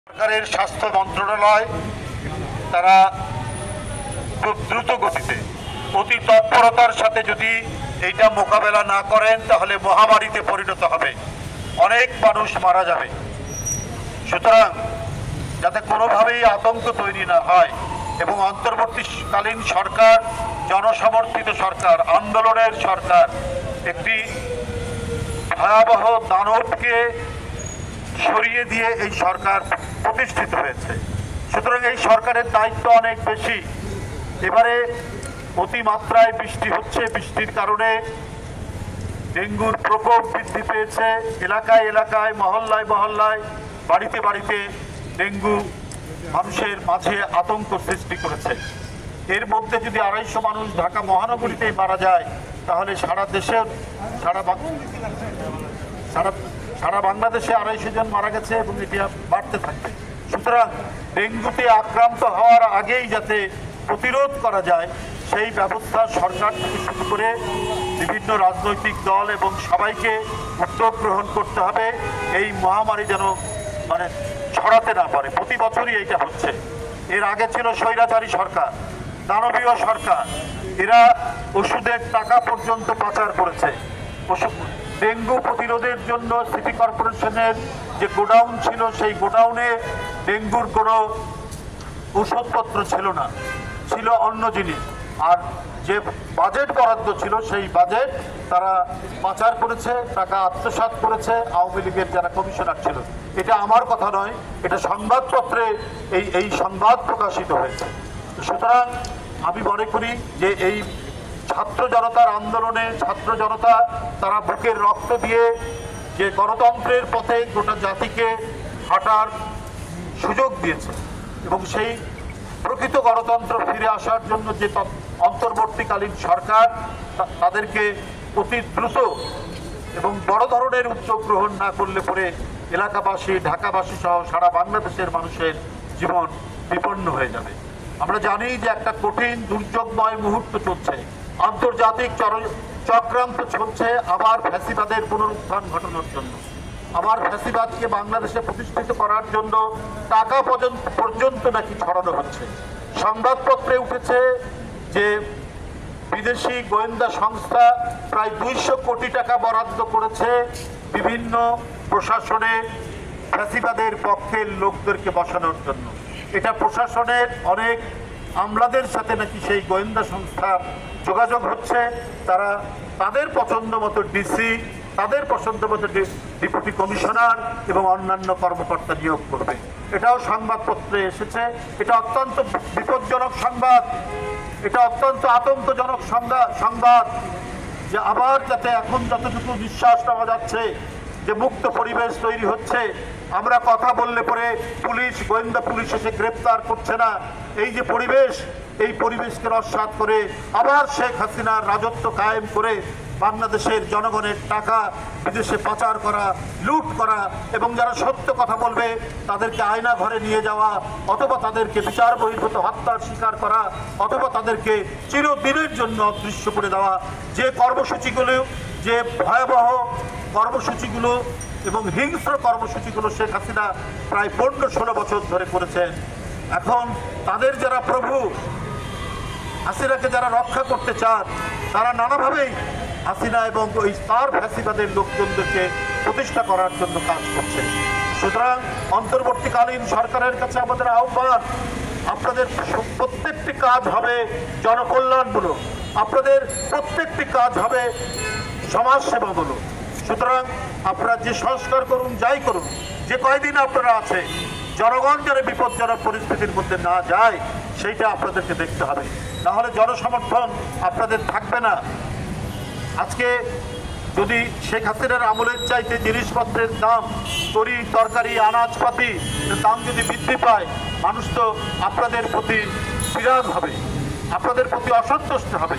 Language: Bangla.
সরকারের স্বাস্থ্য মন্ত্রণালয় তারা খুব দ্রুত গতিতে অতি তৎপরতার সাথে যদি এইটা মোকাবেলা না করেন তাহলে মহামারীতে পরিণত হবে, অনেক মানুষ মারা যাবে। সুতরাং যাতে কোনোভাবেই আতঙ্ক তৈরি না হয় এবং অন্তর্বর্তীকালীন সরকার জনসমর্থিত সরকার, আন্দোলনের সরকার, একটি ভয়াবহ দানবকে সরিয়ে দিয়ে এই সরকার প্রতিষ্ঠিত হয়েছে। সুতরাং এই সরকারের দায়িত্ব অনেক বেশি। এবারে অতিমাত্রায় বৃষ্টি হচ্ছে, বৃষ্টির কারণে ডেঙ্গুর প্রকোপ বৃদ্ধি পেয়েছে। এলাকায় এলাকায়, মহল্লায় মহল্লায়, বাড়িতে বাড়িতে ডেঙ্গু মানুষের মাঝে আতঙ্ক সৃষ্টি করেছে। এর মধ্যে যদি 250 মানুষ ঢাকা মহানগরীতেই মারা যায় তাহলে সারা দেশে, সারা বাংলাদেশে 250 জন মারা গেছে এবং এটা বাড়তে থাকবে। সুতরাং ডেঙ্গুতে আক্রান্ত হওয়ার আগেই যাতে প্রতিরোধ করা যায় সেই ব্যবস্থা সরকার থেকে শুরু করে বিভিন্ন রাজনৈতিক দল এবং সবাইকে উদ্যোগ গ্রহণ করতে হবে। এই মহামারী যেন ছড়াতে না পারে। প্রতি বছরই এইটা হচ্ছে। এর আগে ছিল স্বৈরাচারী সরকার, দানবীয় সরকার, এরা ওষুধের টাকা পর্যন্ত পাচার করেছে। ডেঙ্গু প্রতিরোধের জন্য সিটি কর্পোরেশনের যে গোডাউন ছিল সেই গোডাউনে ডেঙ্গুর কোনো ওষুধপত্র ছিল না, ছিল অন্য জিনিস। আর যে বাজেট বরাদ্দ ছিল সেই বাজেট তারা পাচার করেছে, টাকা আত্মসাৎ করেছে আওয়ামী লীগের যারা কমিশনার ছিল। এটা আমার কথা নয়, এটা সংবাদপত্রে এই সংবাদ প্রকাশিত হয়েছে। সুতরাং আমি মনে করি যে এই ছাত্র জনতার আন্দোলনে ছাত্র জনতা তারা বুকের রক্ত দিয়ে যে গণতন্ত্রের পথে গোটা জাতিকে হাঁটার সুযোগ দিয়েছে এবং সেই প্রকৃত গণতন্ত্র ফিরে আসার জন্য যে অন্তর্বর্তীকালীন সরকার তাদেরকে অতি দ্রুত এবং বড় ধরনের উদ্যোগ গ্রহণ না করলে পরে এলাকাবাসী, ঢাকাবাসী সহ সারা বাংলাদেশের মানুষের জীবন বিপন্ন হয়ে যাবে। আমরা জানি যে একটা কঠিন দুর্যোগময় মুহূর্ত চলছে, আন্তর্জাতিক চক্রান্ত চলছে আবার ফ্যাসিবাদের পুনরুত্থান ঘটানোর জন্য, আবার ফ্যাসিবাদকে বাংলাদেশে প্রতিষ্ঠিত করার জন্য টাকা পর্যন্ত নাকি ছড়ানো হচ্ছে। সংবাদপত্রে উঠেছে যে বিদেশি গোয়েন্দা সংস্থা প্রায় 200 কোটি টাকা বরাদ্দ করেছে বিভিন্ন প্রশাসনে ফ্যাসিবাদের পক্ষের লোকদেরকে বসানোর জন্য। এটা প্রশাসনের অনেক আমলাদের সাথে নাকি সেই গোয়েন্দা সংস্থার যোগাযোগ হচ্ছে। তারা তাদের পছন্দ মতো ডিসি, তাদের পছন্দ মতো ডেপুটি কমিশনার এবং অন্যান্য কর্মকর্তা নিয়োগ করবে। এটাও সংবাদপত্রে এসেছে। এটা অত্যন্ত বিপজ্জনক সংবাদ, এটা অত্যন্ত আতঙ্কজনক সংবাদ যে আবার যাতে এখন যতটুকু নিঃশ্বাস নেওয়া যাচ্ছে যে মুক্ত পরিবেশ তৈরি হচ্ছে, আমরা কথা বললে পরে পুলিশ, গোয়েন্দা পুলিশ এসে গ্রেপ্তার করছে না, এই যে পরিবেশ, এই পরিবেশকে নস্যাৎ করে আবার শেখ হাসিনার রাজত্ব কায়েম করে বাংলাদেশের জনগণের টাকা বিদেশে পাচার করা, লুট করা এবং যারা সত্য কথা বলবে তাদেরকে আয়না ঘরে নিয়ে যাওয়া অথবা তাদেরকে বিচার বহির্ভূত হত্যার শিকার করা অথবা তাদেরকে চিরদিনের জন্য অদৃশ্য করে দেওয়া, যে কর্মসূচিগুলো, যে ভয়াবহ কর্মসূচিগুলো এবং হিংস্র কর্মসূচিগুলো শেখ হাসিনা প্রায় 15-16 বছর ধরে করেছেন। এখন তাদের যারা প্রভু, হাসিনাকে যারা রক্ষা করতে চান, তারা নানাভাবেই হাসিনা এবং ওই তার ফ্যাসিবাদের লোকজনদেরকে প্রতিষ্ঠা করার জন্য কাজ করছে। সুতরাং অন্তর্বর্তীকালীন সরকারের কাছে আমাদের আহ্বান, আপনাদের প্রত্যেকটি কাজ হবে জনকল্যাণমূলক, আপনাদের প্রত্যেকটি কাজ হবে সমাজসেবামূলক। সুতরাং আপনারা যে সংস্কার করুন, যাই করুন, যে কয়দিন আপনারা আছে, জনগণ যেন বিপজ্জনক পরিস্থিতির মধ্যে না যায় সেইটা আপনাদেরকে দেখতে হবে, নাহলে জনসমর্থন আপনাদের থাকবে না। আজকে যদি শেখ হাসিনার আমলের চাইতে জিনিসপত্রের দাম, তরি তরকারি, আনাজপাতি দাম যদি বৃদ্ধি পায়, মানুষ তো আপনাদের প্রতি বিরাগ হবে, আপনাদের প্রতি অসন্তুষ্ট হবে।